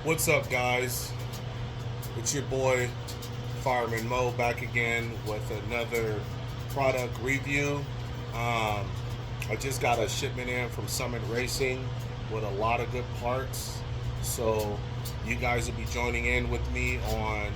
What's up, guys? It's your boy Fireman Mo back again with another product review. I just got a shipment in from Summit Racing with a lot of good parts, so you guys will be joining in with me on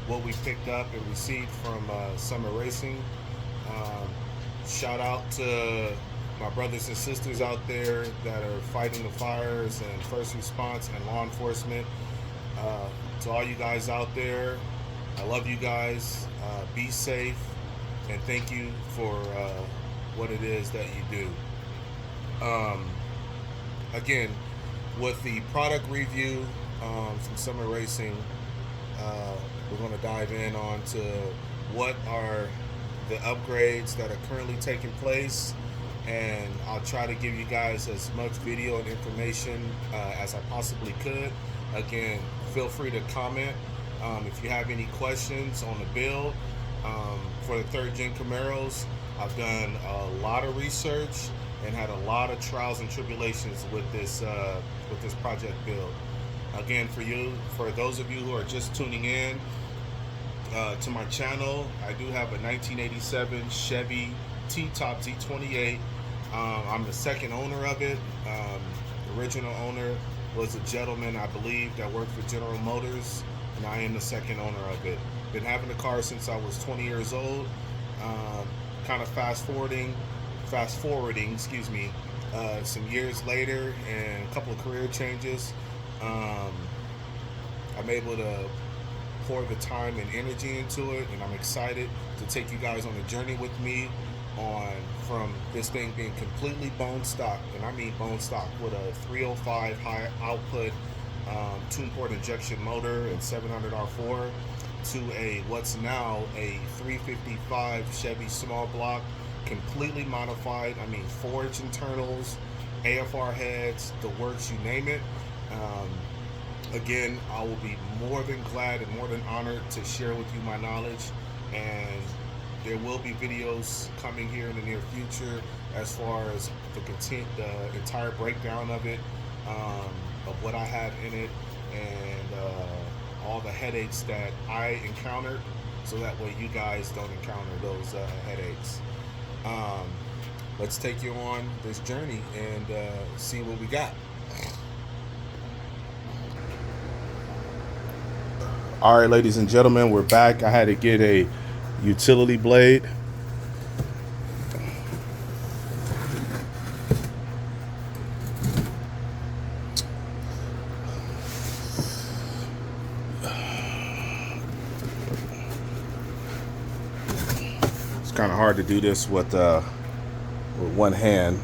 what we picked up and received from Summit Racing. Um, Shout out to my brothers and sisters out there that are fighting the fires and first response and law enforcement. Uh, to all you guys out there, I love you guys. Be safe, and thank you for what it is that you do. Again, with the product review from Summer Racing, we're going to dive in on to what are the upgrades that are currently taking place, and I'll try to give you guys as much video and information as I possibly could. Again, feel free to comment if you have any questions on the build. For the third gen Camaros, I've done a lot of research and had a lot of trials and tribulations with this project build. Again, for those of you who are just tuning in to my channel, I do have a 1987 Chevy T-Top Z28. I'm the second owner of it. The original owner was a gentleman, I believe, that worked for General Motors, and I am the second owner of it. Been having the car since I was 20 years old. Kind of fast forwarding, some years later and a couple of career changes, I'm able to pour the time and energy into it, and I'm excited to take you guys on a journey with me from this thing being completely bone stock, and I mean bone stock, with a 305 high output twin port injection motor and 700 R4 to what's now a 355 Chevy small block, completely modified. I mean, forged internals, AFR heads, the works, you name it. Again, I will be more than glad and more than honored to share with you my knowledge, and there will be videos coming here in the near future as far as the entire breakdown of it, of what I have in it, and all the headaches that I encountered, so that way you guys don't encounter those headaches. Let's take you on this journey and see what we got. All right, ladies and gentlemen, we're back. I had to get a utility blade. It's kind of hard to do this with one hand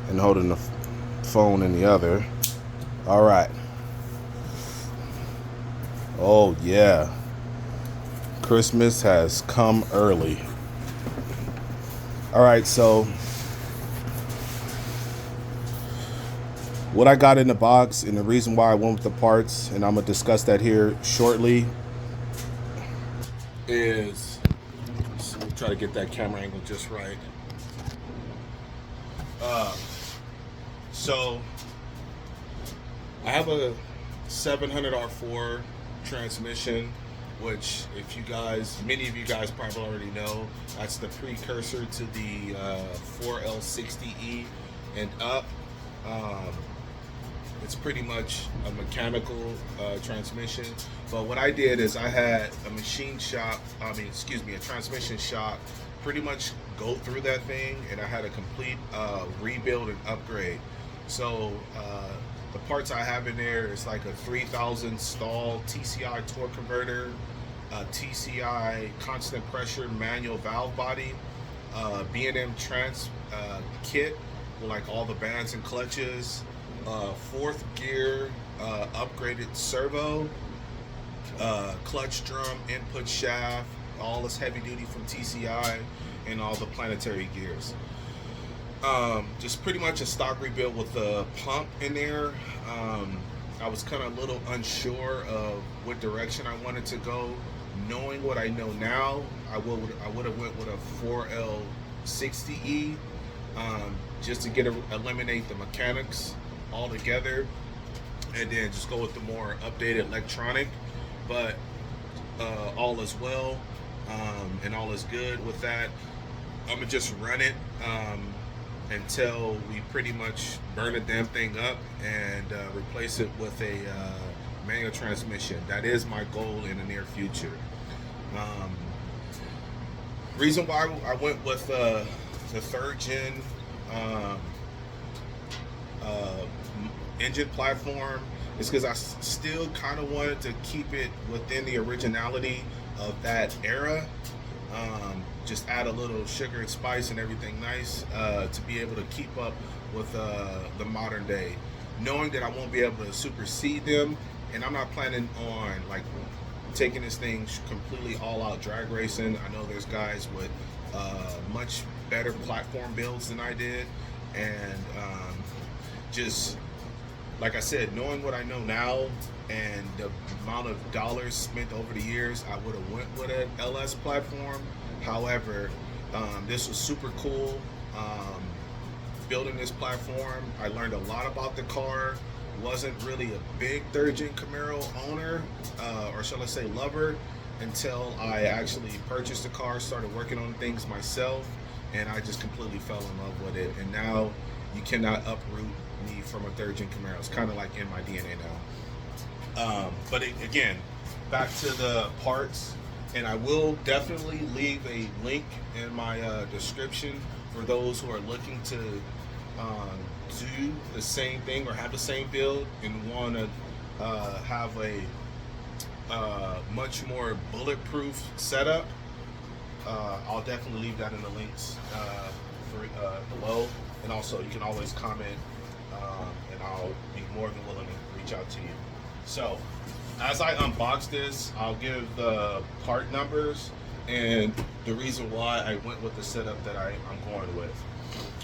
and holding the phone in the other. All right. Oh yeah, Christmas has come early. All right, so what I got in the box and the reason why I went with the parts, and I'm gonna discuss that here shortly, is, so we'll try to get that camera angle just right. So I have a 700 R4 transmission, which, if you guys, many of you guys probably already know, that's the precursor to the 4L60E and up. It's pretty much a mechanical transmission, but what I did is I had a transmission shop pretty much go through that thing, and I had a complete rebuild and upgrade. So the parts I have in there is like a 3000 stall TCI torque converter, a TCI constant pressure manual valve body, B&M trans kit with like all the bands and clutches, fourth gear upgraded servo, clutch drum input shaft, all this heavy duty from TCI, and all the planetary gears. Just pretty much a stock rebuild with a pump in there. I was kind of a little unsure of what direction I wanted to go. Knowing what I know now, I would have went with a 4L60E, just to eliminate the mechanics altogether, and then just go with the more updated electronic. But all is well, and all is good with that. I'm gonna just run it until we pretty much burn the damn thing up and replace it with a manual transmission. That is my goal in the near future. Reason why I went with the third gen engine platform is because I still kind of wanted to keep it within the originality of that era. Just add a little sugar and spice and everything nice to be able to keep up with the modern day, knowing that I won't be able to supersede them. And I'm not planning on like taking this thing completely all out drag racing. I know there's guys with much better platform builds than I did, and just like I said, knowing what I know now and the amount of dollars spent over the years, I would have went with an LS platform. However, this was super cool. Building this platform, I learned a lot about the car. Wasn't really a big third gen Camaro owner, or shall I say lover, until I actually purchased the car, started working on things myself, and I just completely fell in love with it. And now you cannot uproot me from a third gen Camaro. It's kind of like in my DNA now. But again, back to the parts, and I will definitely leave a link in my description for those who are looking to do the same thing or have the same build and want to have a much more bulletproof setup. I'll definitely leave that in the links below, and also you can always comment, and I'll be more than willing to reach out to you. So as I unbox this, I'll give the part numbers and the reason why I went with the setup that I'm going with.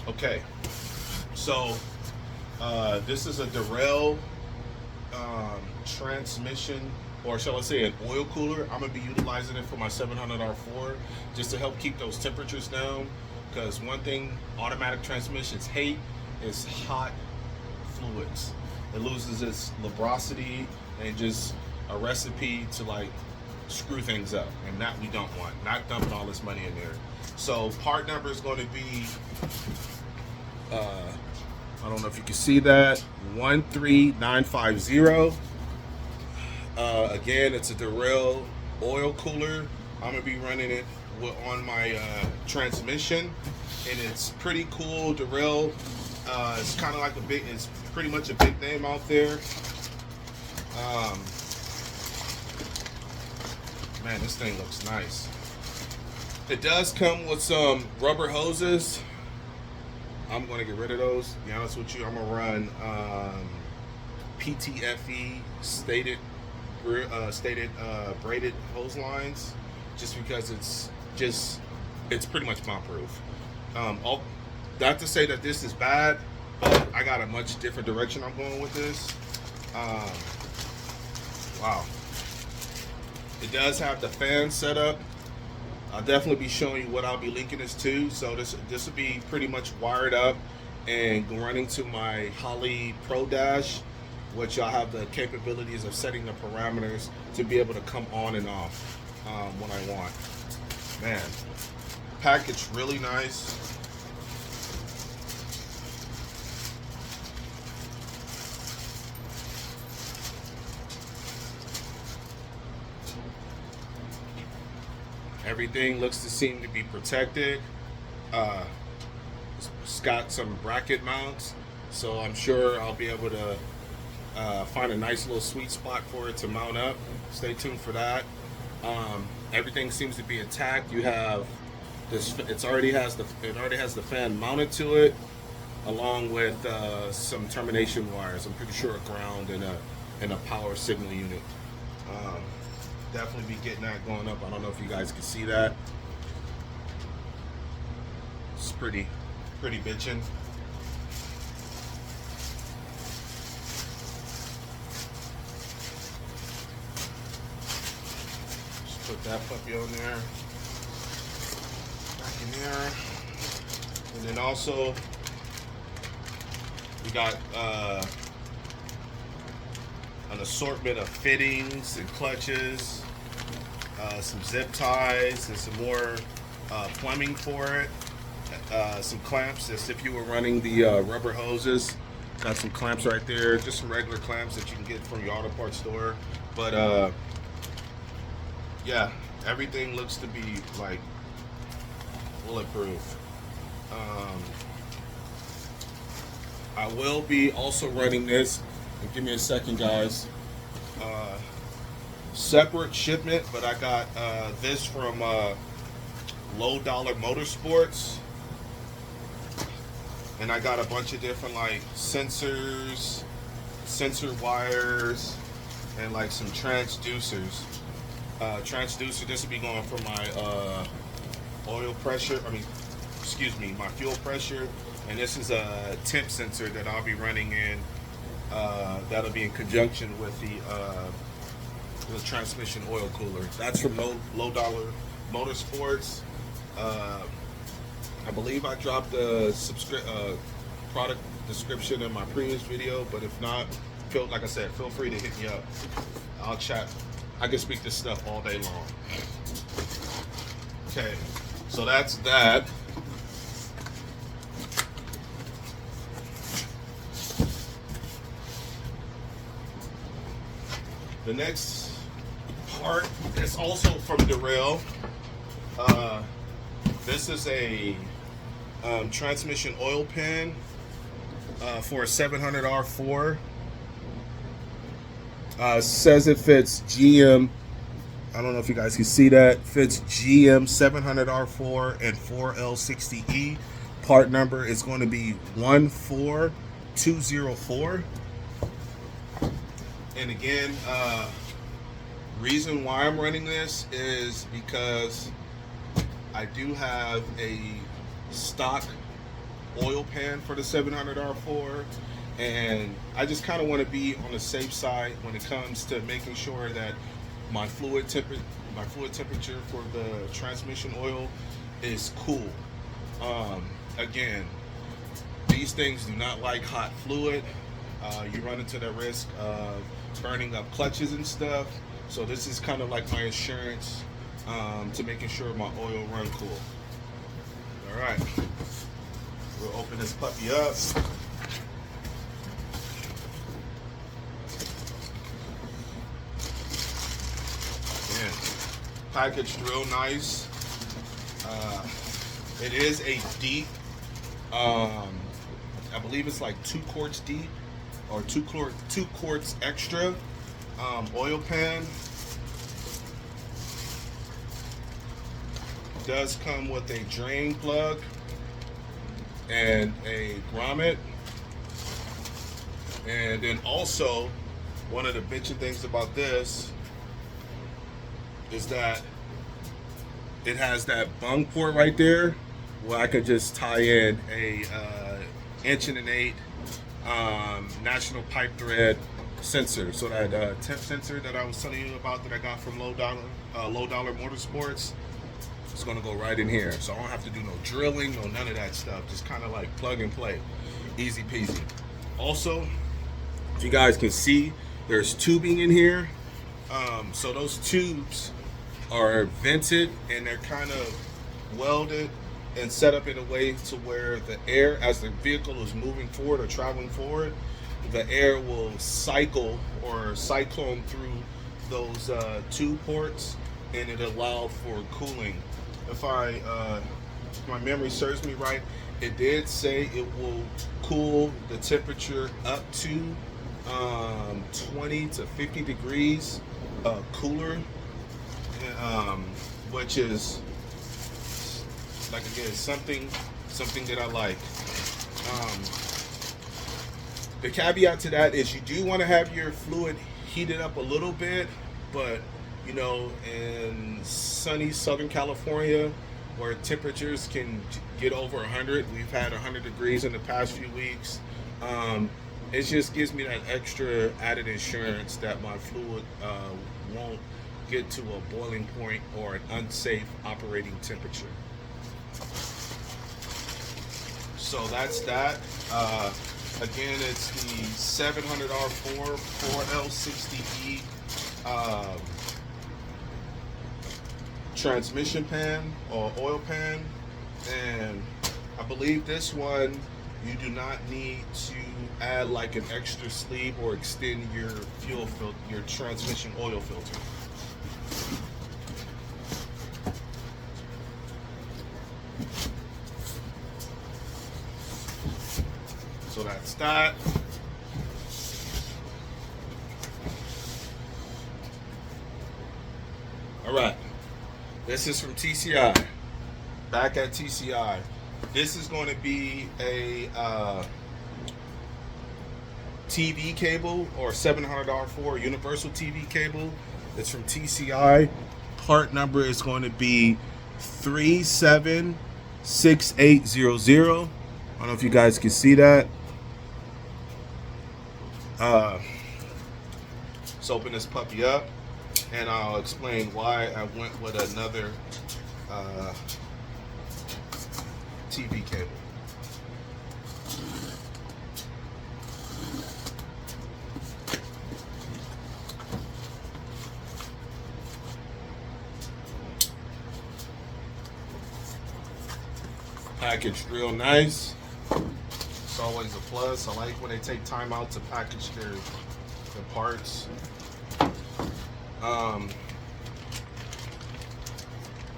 Okay, so this is a Derale transmission, or shall I say an oil cooler. I'm gonna be utilizing it for my 700R4 just to help keep those temperatures down, because one thing automatic transmissions hate is hot fluids. It loses its lubricity and just a recipe to like screw things up, and that we don't want. Not dumping all this money in there. So part number is going to be I don't know if you can see that, 13950. Again, it's a Derale oil cooler. I'm gonna be running it on my transmission, and it's pretty cool. Derale, it's kind of like it's pretty much a big name out there. Man, this thing looks nice. It does come with some rubber hoses. I'm going to get rid of those. To be honest with you, I'm going to run PTFE stated braided hose lines, just because it's pretty much bomb proof. Not to say that this is bad, but I got a much different direction I'm going with this. Wow. It does have the fan set up. I'll definitely be showing you what I'll be linking this to. So this will be pretty much wired up and running to my Holley Pro Dash, which I'll have the capabilities of setting the parameters to be able to come on and off when I want. Man, package really nice. Everything looks to seem to be protected. It's got some bracket mounts, so I'm sure I'll be able to find a nice little sweet spot for it to mount up. Stay tuned for that. Everything seems to be intact. You have this. It already has the fan mounted to it, along with some termination wires. I'm pretty sure a ground and a power signal unit. Definitely be getting that going up. I don't know if you guys can see that. It's pretty bitchin'. Just put that puppy on there. Back in there. And then also we got an assortment of fittings and clutches, some zip ties, and some more plumbing for it. Some clamps, as if you were running the rubber hoses. Got some clamps right there, just some regular clamps that you can get from your auto parts store. But yeah, everything looks to be like bulletproof. I will be also running this, and give me a second, guys. Separate shipment, but I got this from Low Dollar Motorsports, and I got a bunch of different like sensors, sensor wires, and like some transducers. Transducer. This will be going for my oil pressure. My fuel pressure. And this is a temp sensor that I'll be running in. That'll be in conjunction with the transmission oil cooler. That's from Low Dollar Motorsports. I believe I dropped the product description in my previous video, but if not, like I said, feel free to hit me up. I'll chat. I can speak this stuff all day long. Okay, so that's that. The next part is also from Derale. This is a transmission oil pan for a 700 R4. Says it fits GM. I don't know if you guys can see that. Fits GM 700 R4 and 4L60E. Part number is going to be 14204. And again, reason why I'm running this is because I do have a stock oil pan for the 700 R4, and I just kind of want to be on the safe side when it comes to making sure that my fluid temperature for the transmission oil is cool. Again, these things do not like hot fluid. You run into the risk of burning up clutches and stuff. So this is kind of like my insurance to making sure my oil run cool. All right, we'll open this puppy up. Yeah, packaged real nice. It is a deep, I believe it's like 2 quarts deep, or 2 quarts extra oil pan. Does come with a drain plug and a grommet. And then also, one of the bitchin' things about this is that it has that bung port right there where I could just tie in a 1.8" national pipe thread sensor. So that temp sensor that I was telling you about that I got from Low Dollar Motorsports, it's gonna go right in here. So I don't have to do no drilling, no none of that stuff. Just kind of like plug and play, easy peasy. Also, if you guys can see, there's tubing in here. So those tubes are vented and they're kind of welded and set up in a way to where the air, as the vehicle is moving forward or traveling forward, the air will cycle or cyclone through those tube ports, and it allow for cooling. If my memory serves me right, it did say it will cool the temperature up to 20 to 50 degrees cooler, which is, like, again, something that I like. The caveat to that is you do want to have your fluid heated up a little bit, but you know, in sunny Southern California, where temperatures can get over 100, we've had 100 degrees in the past few weeks. It just gives me that extra added insurance that my fluid won't get to a boiling point or an unsafe operating temperature. So that's that. Again, it's the 700R4 4L60E transmission pan or oil pan, and I believe this one you do not need to add like an extra sleeve or extend your fuel filter, your transmission oil filter. So that's that. All right. This is from TCI. Back at TCI. This is going to be a TV cable or 700R4 universal TV cable. It's from TCI. Part number is going to be 376800. I don't know if you guys can see that. Let's open this puppy up, and I'll explain why I went with another TV cable. Packaged real nice. It's always a plus. I like when they take time out to package their parts.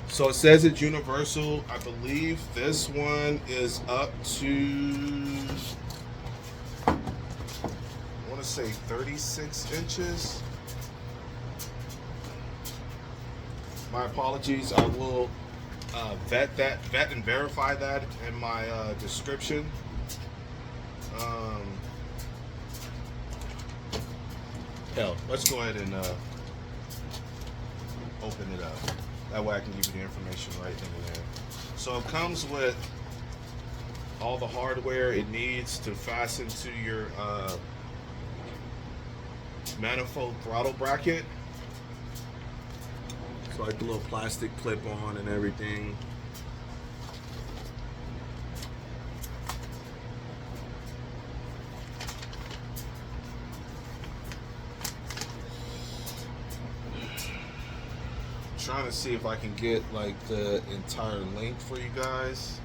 So it says it's universal. I believe this one is up to, I want to say 36 inches. My apologies. I will vet and verify that in my description. Hell, let's go ahead and open it up. That way I can give you the information right then and there. So it comes with all the hardware it needs to fasten to your manifold throttle bracket. So like the little plastic clip on and everything. Trying to see if I can get like the entire length for you guys.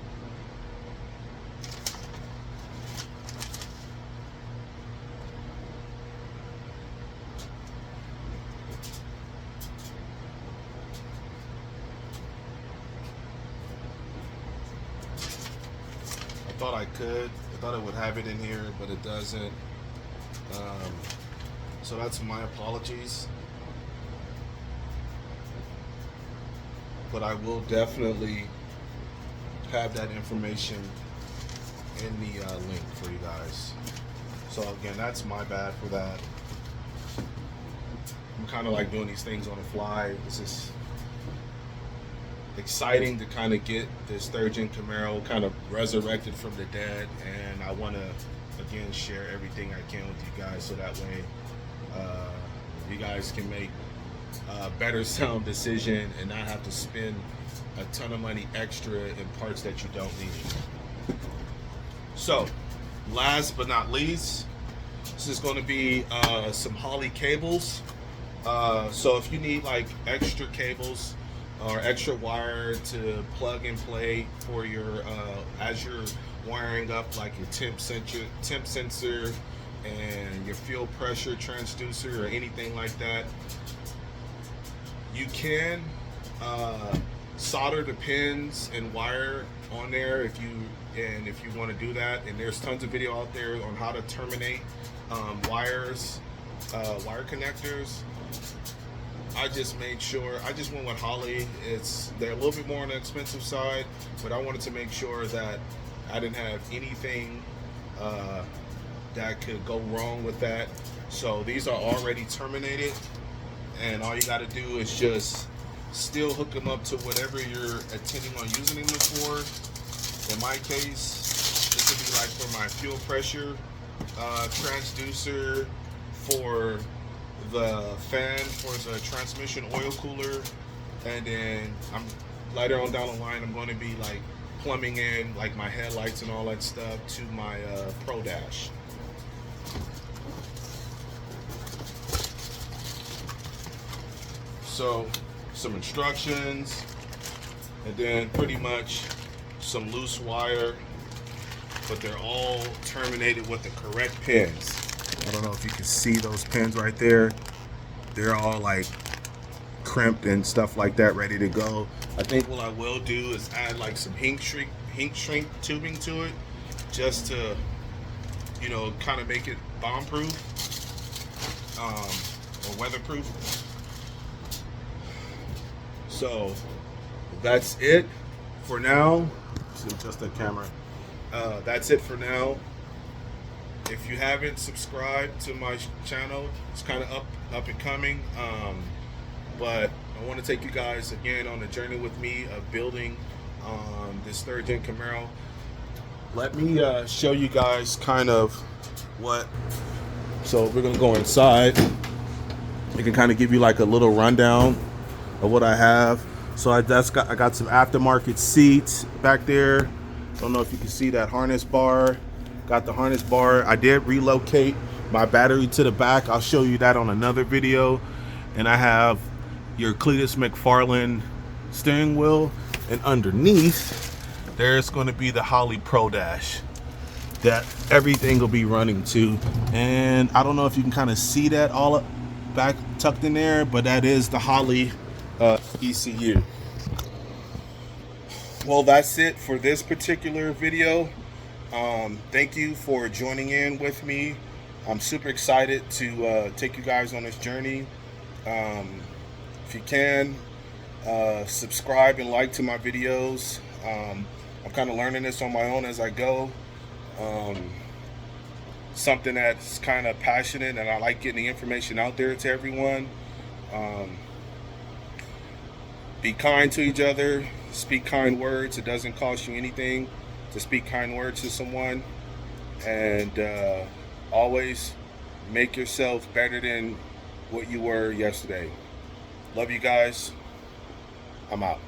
I thought I could. I thought it would have it in here, but it doesn't. So that's my apologies. But I will definitely have that information in the link for you guys. So again, that's my bad for that. I'm kind of like doing these things on the fly. This is exciting to kind of get this third gen Camaro kind of resurrected from the dead, and I want to again share everything I can with you guys so that way you guys can make a better sound decision and not have to spend a ton of money extra in parts that you don't need. So last but not least, this is going to be some Holley cables. So if you need like extra cables or extra wire to plug and play for your as you're wiring up like your temp sensor and your fuel pressure transducer or anything like that, you can solder the pins and wire on there if you want to do that. And there's tons of video out there on how to terminate wire connectors. I just made sure, I just went with Holley. They're a little bit more on the expensive side, but I wanted to make sure that I didn't have anything that could go wrong with that. So these are already terminated, and all you got to do is just still hook them up to whatever you're intending on using them for. In my case, this would be like for my fuel pressure transducer, for the fan, for the transmission oil cooler, and then later on down the line I'm going to be like plumbing in like my headlights and all that stuff to my Pro Dash. So some instructions, and then pretty much some loose wire, but they're all terminated with the correct pins. I don't know if you can see those pins right there. They're all like crimped and stuff like that, ready to go. I think what I will do is add like some heat shrink tubing to it, just to, you know, kind of make it bomb proof or weatherproof. So that's it for now. Let's adjust that camera. That's it for now. If you haven't subscribed to my channel, it's kind of up and coming. But I want to take you guys again on a journey with me of building this third gen Camaro. Let me show you guys kind of what. So we're gonna go inside. It can kind of give you like a little rundown of what I have. So I got some aftermarket seats back there. Don't know if you can see that harness bar. Got the harness bar. I did relocate my battery to the back. I'll show you that on another video. And I have your Cletus McFarlane steering wheel, and underneath there's going to be the Holley Pro Dash that everything will be running to. And I don't know if you can kind of see that all up back tucked in there, but that is the Holley ECU. Well, that's it for this particular video. Thank you for joining in with me. I'm super excited to take you guys on this journey. If you can, subscribe and like to my videos. I'm kind of learning this on my own as I go. Something that's kind of passionate, and I like getting the information out there to everyone. Be kind to each other. Speak kind words. It doesn't cost you anything to speak kind words to someone. And always make yourself better than what you were yesterday. Love you guys. I'm out.